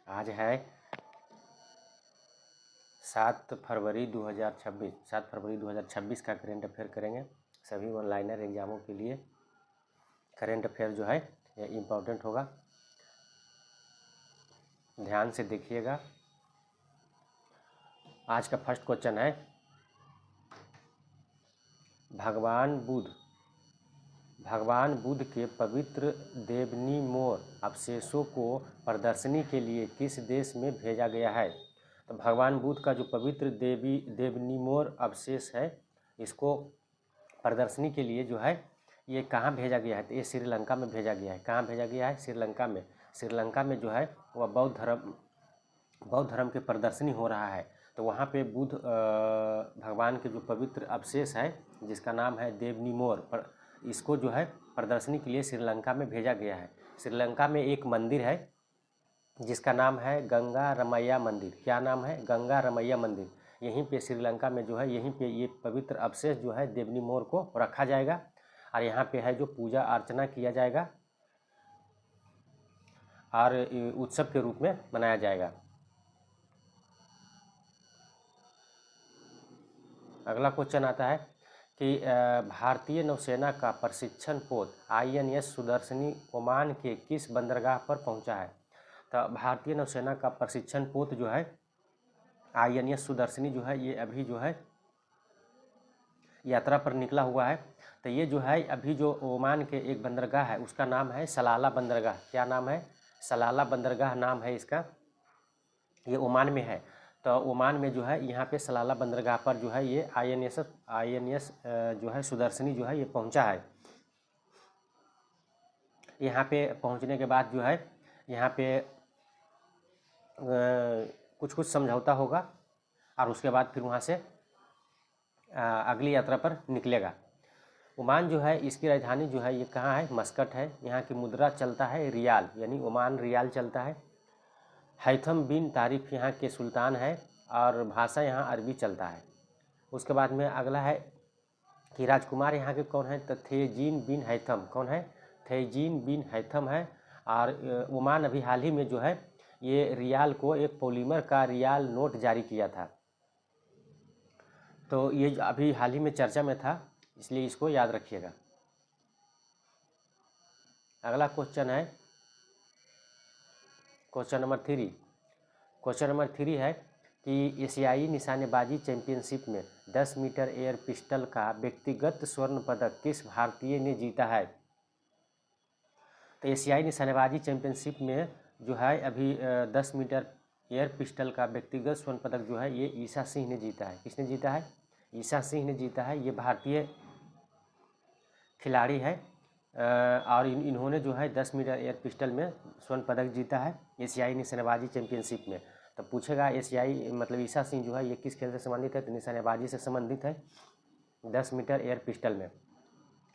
आज है 7 फरवरी 2026। 7 फरवरी 2026 का करेंट अफेयर करेंगे। सभी ऑनलाइनर एग्जामों के लिए करेंट अफेयर जो है ये इम्पोर्टेंट होगा, ध्यान से देखिएगा। आज का फर्स्ट क्वेश्चन है, भगवान बुद्ध के पवित्र देवनीमोर अवशेषों को प्रदर्शनी के लिए किस देश में भेजा गया है? तो भगवान बुद्ध का जो पवित्र देवनीमोर अवशेष है, इसको प्रदर्शनी के लिए जो है ये कहाँ भेजा गया है? तो ये श्रीलंका में भेजा गया है। कहाँ भेजा गया है? श्रीलंका में। श्रीलंका में जो है वह बौद्ध धर्म के प्रदर्शनी हो रहा है। तो वहाँ पे बुद्ध भगवान के जो पवित्र अवशेष है, जिसका नाम है देवनीमोर, इसको जो है प्रदर्शनी के लिए श्रीलंका में भेजा गया है। श्रीलंका में एक मंदिर है जिसका नाम है गंगा रमैया मंदिर। क्या नाम है? गंगा रमैया मंदिर। यहीं पे श्रीलंका में जो है यहीं पे ये पवित्र अवशेष जो है देवनीमोर को रखा जाएगा और यहाँ पे है जो पूजा अर्चना किया जाएगा और उत्सव के रूप में मनाया जाएगा। अगला क्वेश्चन आता है कि भारतीय नौसेना का प्रशिक्षण पोत INS सुदर्शनी ओमान के किस बंदरगाह पर पहुंचा है? तो भारतीय नौसेना का प्रशिक्षण पोत जो है INS सुदर्शनी जो है ये अभी जो है यात्रा पर निकला हुआ है। तो ये जो है अभी जो ओमान के एक बंदरगाह है उसका नाम है सलाला बंदरगाह। क्या नाम है? सलाला बंदरगाह नाम है इसका। ये ओमान में है। तो ओमान में जो है यहाँ पे सलाला बंदरगाह पर जो है ये INS जो है सुदर्शनी जो है ये पहुँचा है। यहाँ पे पहुँचने के बाद जो है यहाँ पे कुछ समझौता होगा और उसके बाद फिर वहाँ से अगली यात्रा पर निकलेगा। ओमान जो है इसकी राजधानी जो है ये कहाँ है? मस्कट है। यहाँ की मुद्रा चलता है रियाल, यानी ओमान रियाल चलता है। हैथम बिन तारिक यहाँ के सुल्तान है और भाषा यहाँ अरबी चलता है। उसके बाद में अगला है कि राजकुमार यहाँ के कौन है? तो थेजीन बिन हैथम। कौन है? थेजीन बिन हैथम है। और ओमान अभी हाल ही में जो है ये रियाल को एक पॉलीमर का रियाल नोट जारी किया था। तो ये अभी हाल ही में चर्चा में था, इसलिए इसको याद रखिएगा। अगला क्वेश्चन है क्वेश्चन नंबर 3 है कि एशियाई निशानेबाजी चैंपियनशिप में 10 मीटर एयर पिस्टल का व्यक्तिगत स्वर्ण पदक किस भारतीय ने जीता है? तो एशियाई निशानेबाजी चैंपियनशिप में जो है अभी 10 मीटर एयर पिस्टल का व्यक्तिगत स्वर्ण पदक जो है ये ईशा सिंह ने जीता है। किसने जीता है? ईशा सिंह ने जीता है। ये भारतीय खिलाड़ी है और इन्होंने जो है 10 मीटर एयर पिस्टल में स्वर्ण पदक जीता है एशियाई निशानेबाजी चैंपियनशिप में। तो पूछेगा एशियाई मतलब ईशा सिंह जो है ये किस खेल से संबंधित है? तो निशानेबाजी से संबंधित है, 10 मीटर एयर पिस्टल में।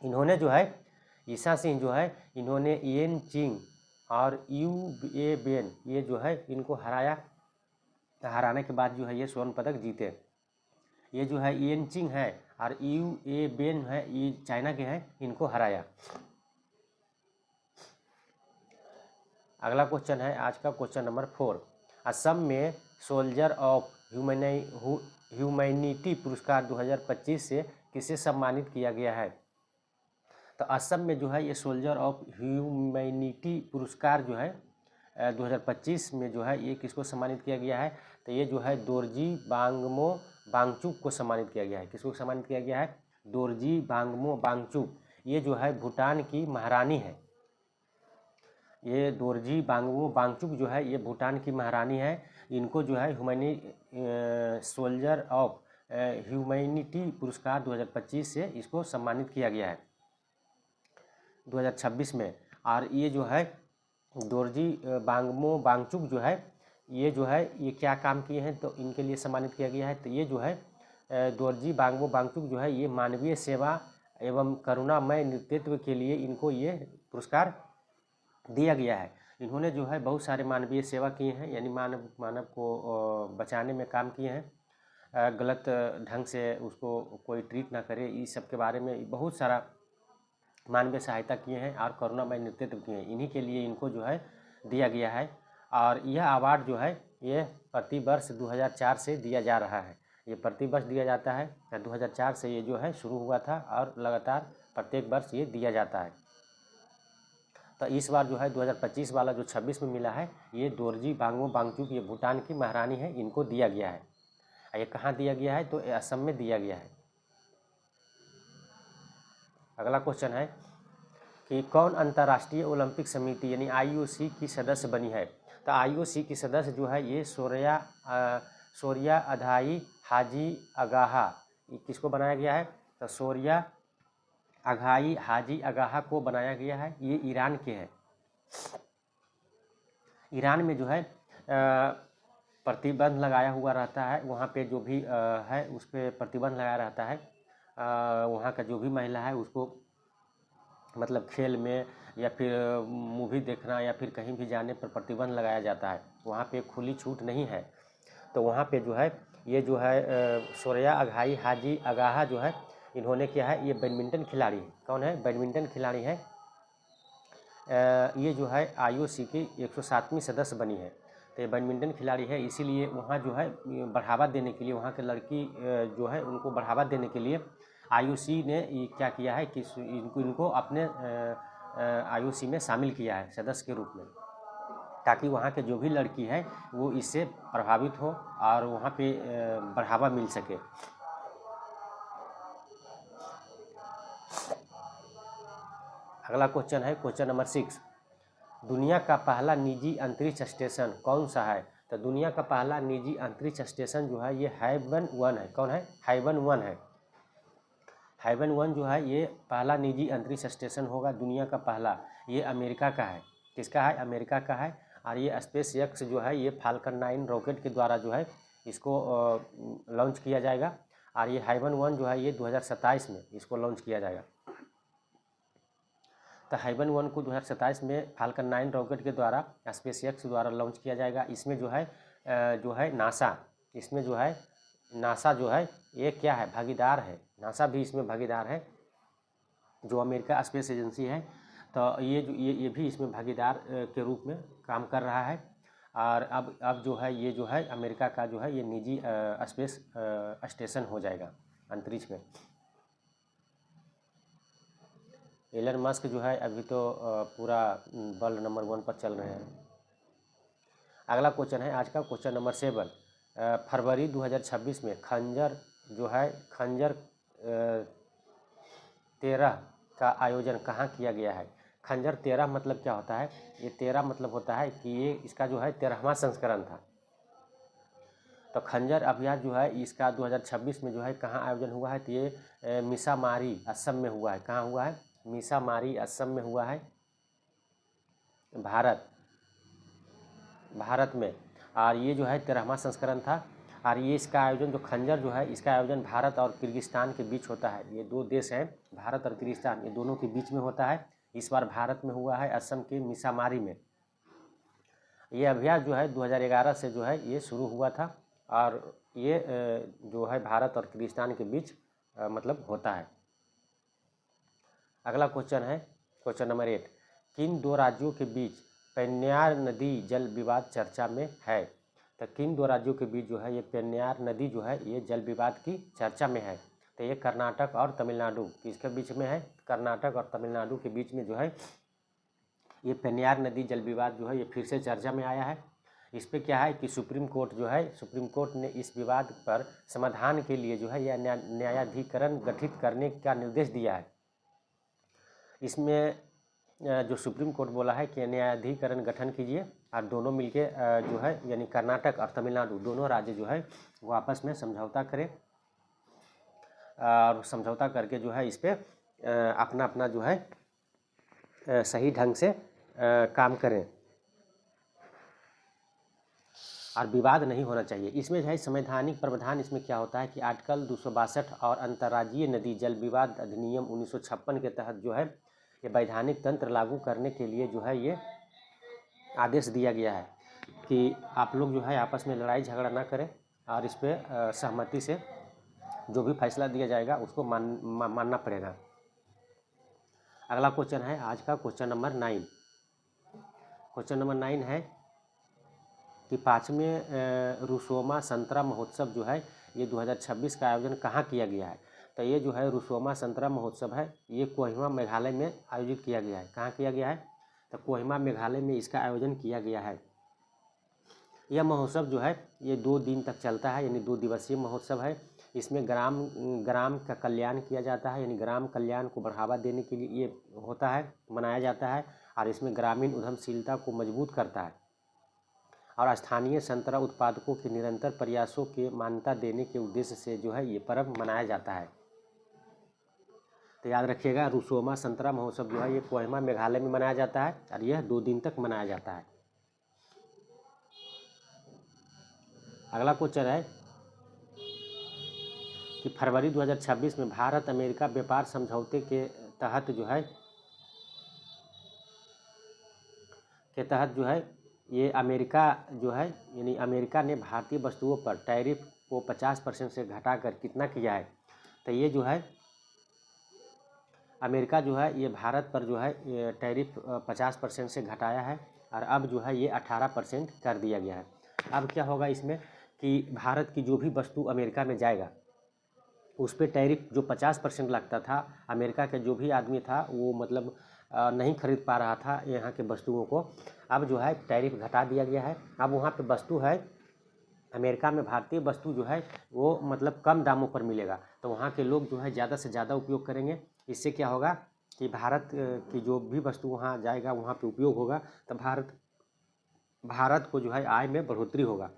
इन्होंने जो है ईशा सिंह जो है इन्होंने इयन चिंग और ये बेन ये जो है इनको हराने के बाद जो है ये स्वर्ण पदक जीते। ये जो है इयन चिंग है और ये बेन है, ये चाइना के हैं, इनको हराया। अगला क्वेश्चन है आज का क्वेश्चन नंबर 4। असम में सोल्जर ऑफ ह्यूमैनिटी पुरस्कार 2025 से किसे सम्मानित किया गया है? तो असम में जो है ये सोल्जर ऑफ ह्यूमैनिटी पुरस्कार जो है 2025 में जो है ये किसको सम्मानित किया गया है? तो ये जो है दोरजी बांगमो वांगचुक को सम्मानित किया गया है। किसको सम्मानित किया गया है? दोरजी बांगमो वांगचुक। ये जो है भूटान की महारानी है। ये दोरजी बांगमो वांगचुक जो है ये भूटान की महारानी है। इनको जो है सोल्जर ऑफ ह्यूमैनिटी पुरस्कार 2025 से इसको सम्मानित किया गया है 2026 में। और ये जो है दोरजी बांगमो वांगचुक जो है ये क्या काम किए हैं तो इनके लिए सम्मानित किया गया है? तो ये जो है दोरजी बांगमो वांगचुक जो है ये मानवीय सेवा एवं करुणामय नेतृत्व के लिए इनको ये पुरस्कार दिया गया है। इन्होंने जो है बहुत सारे मानवीय सेवा किए हैं, यानी मानव को बचाने में काम किए हैं, गलत ढंग से उसको कोई ट्रीट ना करे, इस सब के बारे में बहुत सारा मानवीय सहायता किए हैं और करुणामय नेतृत्व किए हैं। इन्हीं के लिए इनको जो है दिया गया है और यह अवार्ड जो है ये प्रतिवर्ष 2004 से दिया जा रहा है। ये प्रतिवर्ष दिया जाता है, 2004 से ये जो है शुरू हुआ था और लगातार प्रत्येक वर्ष ये दिया जाता है। तो इस बार जो है 2025 वाला जो 26 में मिला है, ये दोरजी बांगो वांगचुक, ये भूटान की महारानी है, इनको दिया गया है। ये कहाँ दिया गया है? तो असम में दिया गया है। अगला क्वेश्चन है कि कौन अंतर्राष्ट्रीय ओलंपिक समिति यानी IOC की सदस्य बनी है? तो IOC की सदस्य जो है ये सोरिया अधाई हाजी अगाहा, किसको बनाया गया है? तो सोरिया अघाई हाजी अगाहा को बनाया गया है। ये ईरान के हैं। ईरान में जो है प्रतिबंध लगाया हुआ रहता है, वहाँ पे जो भी है उस पर प्रतिबंध लगाया रहता है। वहाँ का जो भी महिला है उसको मतलब खेल में या फिर मूवी देखना या फिर कहीं भी जाने पर प्रतिबंध लगाया जाता है। वहाँ पे खुली छूट नहीं है। तो वहाँ पे जो है ये जो है सोरिया अघाई हाजी अगाहा जो है, इन्होंने क्या है, ये बैडमिंटन खिलाड़ी है। कौन है? बैडमिंटन खिलाड़ी है। ये जो है IOC की 107वीं सदस्य बनी है। तो ये बैडमिंटन खिलाड़ी है, इसीलिए वहाँ जो है बढ़ावा देने के लिए, वहाँ के लड़की जो है उनको बढ़ावा देने के लिए IOC ने ये क्या किया है कि इनको अपने IOC में शामिल किया है सदस्य के रूप में, ताकि वहाँ के जो भी लड़की है वो इससे प्रभावित हो और वहाँ पे बढ़ावा मिल सके। अगला क्वेश्चन है क्वेश्चन नंबर 6। दुनिया का पहला निजी अंतरिक्ष स्टेशन कौन सा है? तो दुनिया का पहला निजी अंतरिक्ष स्टेशन जो है ये हाइवन 1 है। कौन है? हाइवन 1 है। हाइवन 1 जो है ये पहला निजी अंतरिक्ष स्टेशन होगा दुनिया का पहला। ये अमेरिका का है। किसका है? अमेरिका का है। और ये स्पेस एक्स जो है ये फाल्कन 9 रॉकेट के द्वारा जो है इसको लॉन्च किया जाएगा। और ये हाइवन 1 जो है ये 2027 में इसको लॉन्च किया जाएगा। तो हाइवन 1 को 2027 में फाल्कन 9 रॉकेट के द्वारा स्पेस एक्स द्वारा लॉन्च किया जाएगा। इसमें जो है नासा, इसमें जो है नासा जो है ये क्या है? भागीदार है। नासा भी इसमें भागीदार है, जो अमेरिका स्पेस एजेंसी है। तो ये भी इसमें भागीदार के रूप में काम कर रहा है। और अब जो है ये जो है अमेरिका का जो है ये निजी स्पेस स्टेशन हो जाएगा अंतरिक्ष में। एलन मस्क जो है अभी तो पूरा वर्ल्ड नंबर 1 पर चल रहे हैं। अगला क्वेश्चन है आज का क्वेश्चन नंबर 7। फरवरी 2026 में खंजर जो है खंजर 13 का आयोजन कहाँ किया गया है? खंजर 13 मतलब क्या होता है? ये 13 मतलब होता है कि ये इसका जो है 13वां संस्करण था। तो खंजर अभियान जो है इसका 2026 में जो है कहाँ आयोजन हुआ है? तो ये मिसामारी असम में हुआ है। कहाँ हुआ है? मिसामारी असम में हुआ है, भारत में। और ये जो है 13वां संस्करण था। और ये इसका आयोजन जो खंजर जो है इसका आयोजन भारत और किर्गिस्तान के बीच होता है। ये दो देश हैं, भारत और किर्गिस्तान, ये दोनों के बीच में होता है। इस बार भारत में हुआ है, असम के मिसामारी में। ये अभ्यास जो है 2011 से जो है ये शुरू हुआ था और ये जो है भारत और किर्गिस्तान के बीच मतलब होता है। अगला क्वेश्चन है क्वेश्चन नंबर 8। किन दो राज्यों के बीच पेन्नार नदी जल विवाद चर्चा में है? तो किन दो राज्यों के बीच जो है ये पेन्नार नदी जो है ये जल विवाद की चर्चा में है? तो ये कर्नाटक और तमिलनाडु, किसके बीच में है? कर्नाटक और तमिलनाडु के बीच में जो है ये पेन्नार नदी जल विवाद जो है ये फिर से चर्चा में आया है। इस पे क्या है कि सुप्रीम कोर्ट ने इस विवाद पर समाधान के लिए जो है यह न्यायाधिकरण गठित करने का निर्देश दिया है। इसमें जो सुप्रीम कोर्ट बोला है कि न्यायाधिकरण गठन कीजिए और दोनों मिलके जो है यानी कर्नाटक और तमिलनाडु दोनों राज्य जो है वो आपस में समझौता करें और समझौता करके जो है इस पर अपना अपना जो है सही ढंग से काम करें और विवाद नहीं होना चाहिए। इसमें जो है संवैधानिक प्रावधान इसमें क्या होता है कि आर्टिकल 262 और अंतर्राज्यीय नदी जल विवाद अधिनियम 1956 के तहत जो है ये वैधानिक तंत्र लागू करने के लिए जो है ये आदेश दिया गया है कि आप लोग जो है आपस में लड़ाई झगड़ा ना करें और इस पर सहमति से जो भी फैसला दिया जाएगा उसको मानना पड़ेगा। अगला क्वेश्चन है आज का क्वेश्चन नंबर 9। क्वेश्चन नंबर 9 है कि 5वें रुसोमा संतरा महोत्सव जो है ये 2026 का आयोजन कहाँ किया गया है। तो ये जो है रुसोमा संतरा महोत्सव है, ये कोहिमा मेघालय में आयोजित किया गया है। कहाँ किया गया है? तो कोहिमा मेघालय में इसका आयोजन किया गया है। यह महोत्सव जो है ये 2 दिन तक चलता है, यानी 2 दिवसीय महोत्सव है। इसमें ग्राम ग्राम का कल्याण किया जाता है, यानी ग्राम कल्याण को बढ़ावा देने के लिए ये होता है, मनाया जाता है। और इसमें ग्रामीण उद्यमशीलता को मजबूत करता है और स्थानीय संतरा उत्पादकों के निरंतर प्रयासों के मान्यता देने के उद्देश्य से जो है ये पर्व मनाया जाता है। तो याद रखिएगा, रुसोमा संतरा महोत्सव जो है ये कोहिमा मेघालय में मनाया जाता है और यह 2 दिन तक मनाया जाता है। अगला क्वेश्चन है कि फरवरी 2026 में भारत अमेरिका व्यापार समझौते के तहत जो है ये अमेरिका जो है, यानी अमेरिका ने भारतीय वस्तुओं पर टैरिफ को 50% से घटाकर कितना किया है। तो ये जो है अमेरिका जो है ये भारत पर जो है ये टैरिफ 50% से घटाया है और अब जो है ये 18% कर दिया गया है। अब क्या होगा इसमें कि भारत की जो भी वस्तु अमेरिका में जाएगा उस पर टैरिफ जो 50% लगता था, अमेरिका के जो भी आदमी था वो मतलब नहीं खरीद पा रहा था यहाँ के वस्तुओं को, अब जो है टैरिफ घटा दिया गया है। अब वहाँ पे वस्तु है अमेरिका में, भारतीय वस्तु जो है वो मतलब कम दामों पर मिलेगा, तो वहाँ के लोग जो है ज़्यादा से ज़्यादा उपयोग करेंगे। इससे क्या होगा कि भारत की जो भी वस्तु वहाँ जाएगा वहाँ पे उपयोग होगा, तो भारत को जो है आय में बढ़ोतरी होगा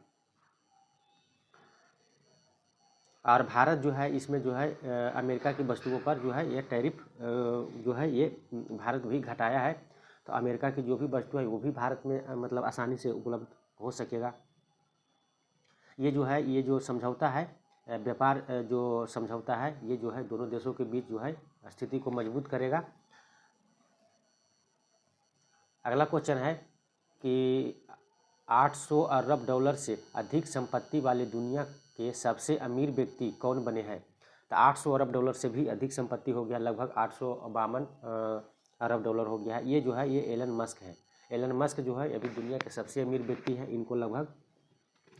और भारत जो है इसमें जो है अमेरिका की वस्तुओं पर जो है ये टैरिफ जो है ये भारत भी घटाया है। तो अमेरिका की जो भी वस्तु है वो भी भारत में मतलब आसानी से उपलब्ध हो सकेगा। ये जो समझौता है व्यापार जो समझौता है ये जो है दोनों देशों के बीच जो है स्थिति को मजबूत करेगा। अगला क्वेश्चन है कि 800 अरब डॉलर से अधिक संपत्ति वाले दुनिया के सबसे अमीर व्यक्ति कौन बने हैं। तो 800 अरब डॉलर से भी अधिक संपत्ति हो गया, लगभग 852 अरब डॉलर हो गया है। ये जो है ये एलन मस्क है। एलन मस्क जो है अभी दुनिया के सबसे अमीर व्यक्ति हैं, इनको लगभग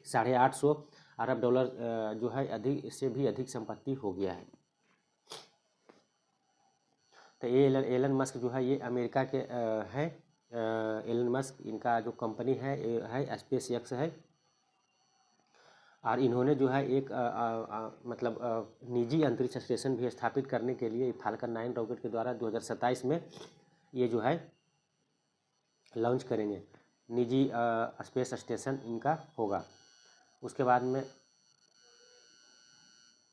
850 अरब डॉलर जो है अधिक से भी अधिक संपत्ति हो गया है। तो ये एलन मस्क जो है ये अमेरिका के हैं। एलन मस्क इनका जो कंपनी है स्पेस एक्स है और इन्होंने जो है एक मतलब निजी अंतरिक्ष स्टेशन भी स्थापित करने के लिए फाल्कन 9 रॉकेट के द्वारा 2027 में ये जो है लॉन्च करेंगे। निजी स्पेस स्टेशन इनका होगा। उसके बाद में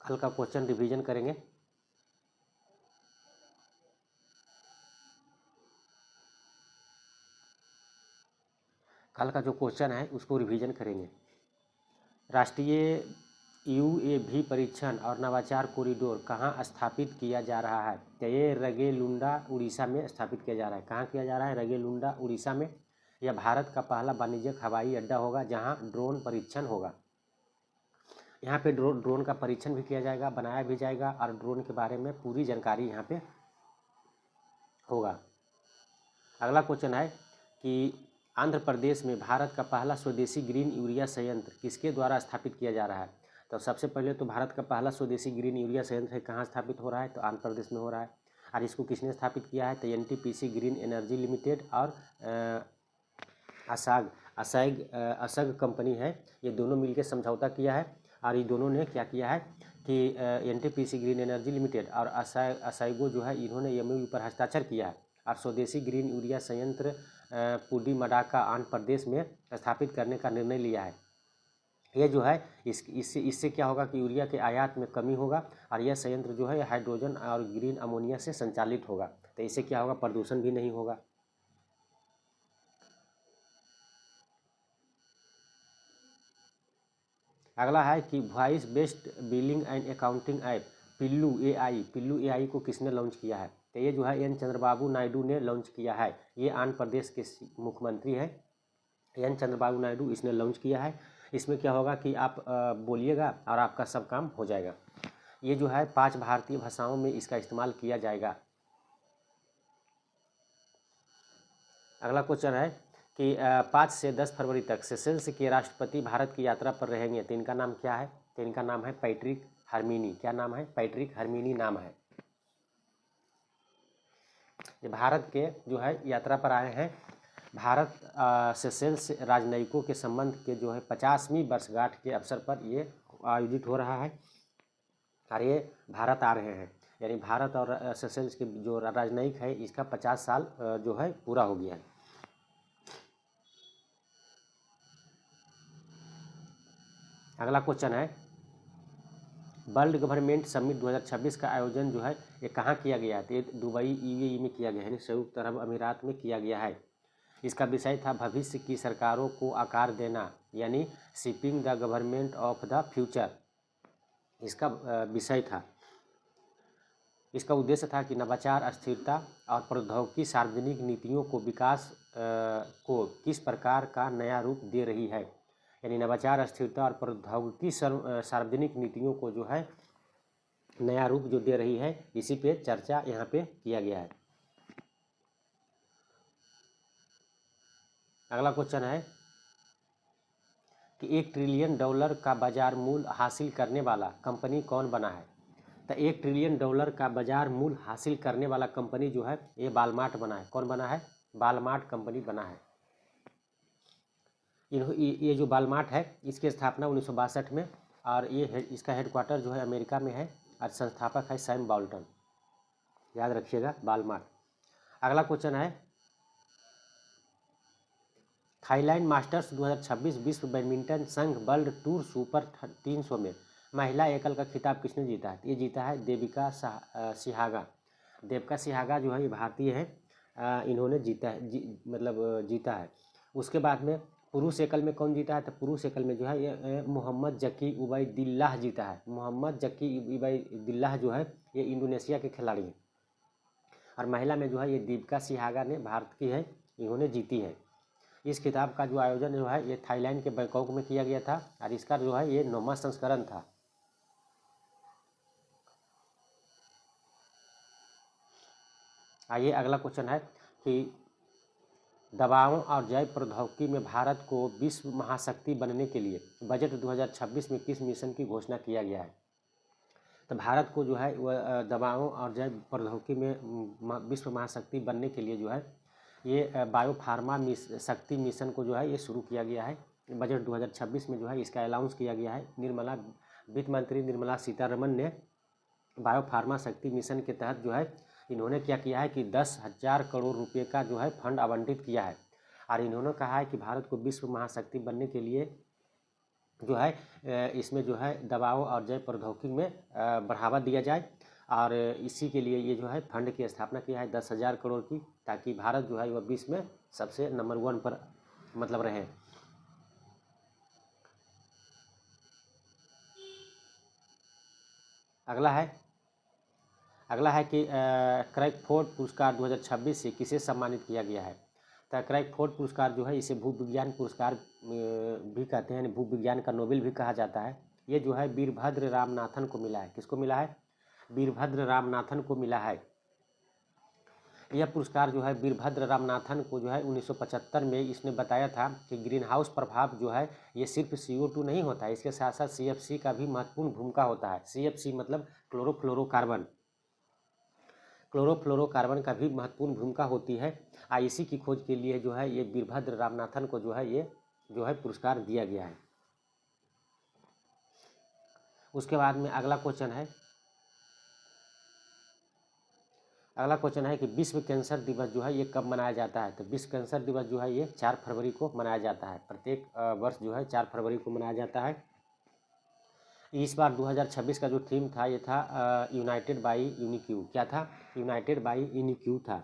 कल का क्वेश्चन रिवीजन करेंगे। कल का जो क्वेश्चन है उसको रिवीजन करेंगे। राष्ट्रीय UAV परीक्षण और नवाचार कॉरिडोर कहाँ स्थापित किया जा रहा है। तो ये रगेलुंडा उड़ीसा में स्थापित किया जा रहा है। कहाँ किया जा रहा है? रगेलुंडा उड़ीसा में। यह भारत का पहला वाणिज्यिक हवाई अड्डा होगा जहाँ ड्रोन परीक्षण होगा। यहाँ पे ड्रोन का परीक्षण भी किया जाएगा, बनाया भी जाएगा और ड्रोन के बारे में पूरी जानकारी यहाँ पे होगा। अगला क्वेश्चन है कि आंध्र प्रदेश में भारत का पहला स्वदेशी ग्रीन यूरिया संयंत्र किसके द्वारा स्थापित किया जा रहा है। तो सबसे पहले तो भारत का पहला स्वदेशी ग्रीन यूरिया संयंत्र है कहाँ स्थापित हो रहा है, तो आंध्र प्रदेश में हो रहा है। और इसको किसने स्थापित किया है, तो NTPC ग्रीन एनर्जी लिमिटेड और असग कंपनी है, ये दोनों मिलकर समझौता किया है। और ये दोनों ने क्या किया है कि NTPC ग्रीन एनर्जी लिमिटेड और असाइगो जो है इन्होंने MOU पर हस्ताक्षर किया है और स्वदेशी ग्रीन यूरिया संयंत्र पुडीमडाका आंध्र प्रदेश में स्थापित करने का निर्णय लिया है। ये जो है इससे क्या होगा कि यूरिया के आयात में कमी होगा और यह संयंत्र जो है हाइड्रोजन और ग्रीन अमोनिया से संचालित होगा। तो इससे क्या होगा, प्रदूषण भी नहीं होगा। अगला है कि voice based billing and accounting app पिल्लू AI को किसने लॉन्च किया है। तो ये जो है N चंद्रबाबू नायडू ने लॉन्च किया है। ये आंध्र प्रदेश के मुख्यमंत्री हैं N चंद्रबाबू नायडू, इसने लॉन्च किया है। इसमें क्या होगा कि आप बोलिएगा और आपका सब काम हो जाएगा। ये जो है 5 भारतीय भाषाओं में इसका इस्तेमाल किया जाएगा। अगला क्वेश्चन है कि 5 से 10 फरवरी तक सेशेल्स के राष्ट्रपति भारत की यात्रा पर रहेंगे। तो इनका नाम क्या है? तो इनका नाम है पैट्रिक हरमिनी। क्या नाम है? पैट्रिक हरमिनी नाम है। ये भारत के जो है यात्रा पर आए हैं। भारत सेशेल्स राजनयिकों के संबंध के जो है 50वीं वर्षगांठ के अवसर पर ये आयोजित हो रहा है और ये भारत आ रहे हैं। यानी भारत और सेशेल्स के जो राजनयिक है इसका 50 साल जो है पूरा हो गया है। अगला क्वेश्चन है, वर्ल्ड गवर्नमेंट समिट 2026 का आयोजन जो है ये कहाँ किया गया है? तो ये दुबई यूएई में किया गया है, यानी संयुक्त अरब अमीरात में किया गया है। इसका विषय था भविष्य की सरकारों को आकार देना, यानी shaping the government of the future. इसका विषय था। इसका उद्देश्य था कि नवाचार, स्थिरता और प्रौद्योगिकी सार्वजनिक नीतियों को विकास को किस प्रकार का नया रूप दे रही है। यानी नवाचार, स्थिरता और प्रौद्योगिकी सार्वजनिक नीतियों को जो है नया रूप जो दे रही है, इसी पे चर्चा यहाँ पे किया गया है। अगला क्वेश्चन है कि $1 ट्रिलियन का बाजार मूल्य हासिल करने वाला कंपनी कौन बना है? तो $1 ट्रिलियन का बाजार मूल्य हासिल करने वाला कंपनी जो है ये वालमार्ट बना है। कौन बना है? वालमार्ट कंपनी बना है। ये जो वालमार्ट है इसकी स्थापना 1962 में और इसका हेडक्वार्टर जो है अमेरिका में है और संस्थापक है सैम बॉल्टन। याद रखिएगा, वालमार्ट। अगला क्वेश्चन है, थाईलैंड मास्टर्स 2026 विश्व बैडमिंटन संघ वर्ल्ड टूर सुपर 300 में महिला एकल का खिताब किसने जीता है? ये जीता है देविका सिहागा। देविका सिहागा जो है ये भारतीय है, इन्होंने जीता है जीता है। उसके बाद में पुरुष एकल में कौन जीता है? तो पुरुष एकल में जो है ये मोहम्मद जकी उबैदिल्लाह जीता है। मोहम्मद जकी उबैदिल्लाह जो है ये इंडोनेशिया के खिलाड़ी हैं। और महिला में जो है ये दीपिका सिहागा ने भारत की है, इन्होंने जीती है। इस खिताब का जो आयोजन जो है ये थाईलैंड के बैंकॉक में किया गया था और इसका जो है ये 9वां संस्करण था। आइए अगला क्वेश्चन है कि दवाओं और जैव प्रौद्योगिकी में भारत को विश्व महाशक्ति बनने के लिए बजट 2026 में किस मिशन की घोषणा किया गया है? तो भारत को जो है वह दवाओं और जैव प्रौद्योगिकी में विश्व महाशक्ति बनने के लिए जो है ये बायोफार्मा शक्ति मिशन को जो है ये शुरू किया गया है। बजट 2026 में जो है इसका अनाउंस किया गया है। वित्त मंत्री निर्मला सीतारमण ने बायोफार्मा शक्ति मिशन के तहत जो है इन्होंने क्या किया है कि 10,000 करोड़ रुपए का जो है फंड आवंटित किया है और इन्होंने कहा है कि भारत को विश्व महाशक्ति बनने के लिए जो है इसमें जो है दवाओं और जैव प्रौद्योगिकी में बढ़ावा दिया जाए और इसी के लिए ये जो है फंड की स्थापना किया है 10,000 करोड़ की, ताकि भारत जो है वह विश्व में सबसे नंबर 1 पर रहे। अगला है कि क्रैकफोर्ड पुरस्कार 2026 से किसे सम्मानित किया गया है? तो क्रैकफोर्ड पुरस्कार जो है इसे भूविज्ञान पुरस्कार भी कहते हैं, भूविज्ञान का नोबेल भी कहा जाता है। ये जो है वीरभद्र रामनाथन को मिला है। किसको मिला है? वीरभद्र रामनाथन को मिला है। यह पुरस्कार जो है वीरभद्र रामनाथन को जो है 1975 में इसने बताया था कि ग्रीन हाउस प्रभाव जो है ये सिर्फ CO2 नहीं होता है, इसके साथ साथ CFC का भी महत्वपूर्ण भूमिका होता है। CFC मतलब क्लोरोफ्लोरोकार्बन का भी महत्वपूर्ण भूमिका होती है। इसी की खोज के लिए जो है ये वीरभद्र रामनाथन को जो है ये जो है पुरस्कार दिया गया है। उसके बाद में अगला क्वेश्चन है कि विश्व कैंसर दिवस जो है ये कब मनाया जाता है? तो विश्व कैंसर दिवस जो है ये 4 फरवरी को मनाया जाता है। प्रत्येक वर्ष जो है 4 फरवरी को मनाया जाता है। इस बार 2026 का जो थीम था ये था यूनाइटेड बाई यूनिक्यू। क्या था? यूनाइटेड बाई यूनिक्यू था।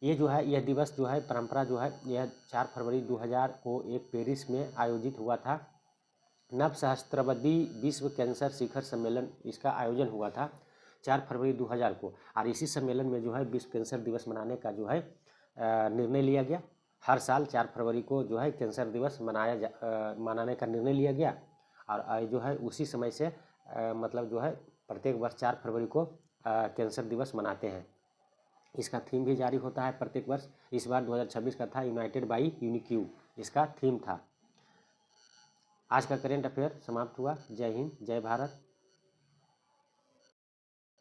ये जो है यह दिवस जो है परंपरा जो है यह 4 फरवरी 2000 को एक पेरिस में आयोजित हुआ था। नव सहस्त्राब्दी विश्व कैंसर शिखर सम्मेलन इसका आयोजन हुआ था 4 फरवरी 2000 को और इसी सम्मेलन में जो है विश्व कैंसर दिवस मनाने का जो है निर्णय लिया गया। हर साल 4 फरवरी को जो है कैंसर दिवस मनाने का निर्णय लिया गया और जो है उसी समय से मतलब जो है प्रत्येक वर्ष 4 फरवरी को कैंसर दिवस मनाते हैं। इसका थीम भी जारी होता है प्रत्येक वर्ष। इस बार 2026 का था यूनाइटेड बाई यूनिक्यू, इसका थीम था। आज का करेंट अफेयर समाप्त हुआ। जय हिंद, जय भारत।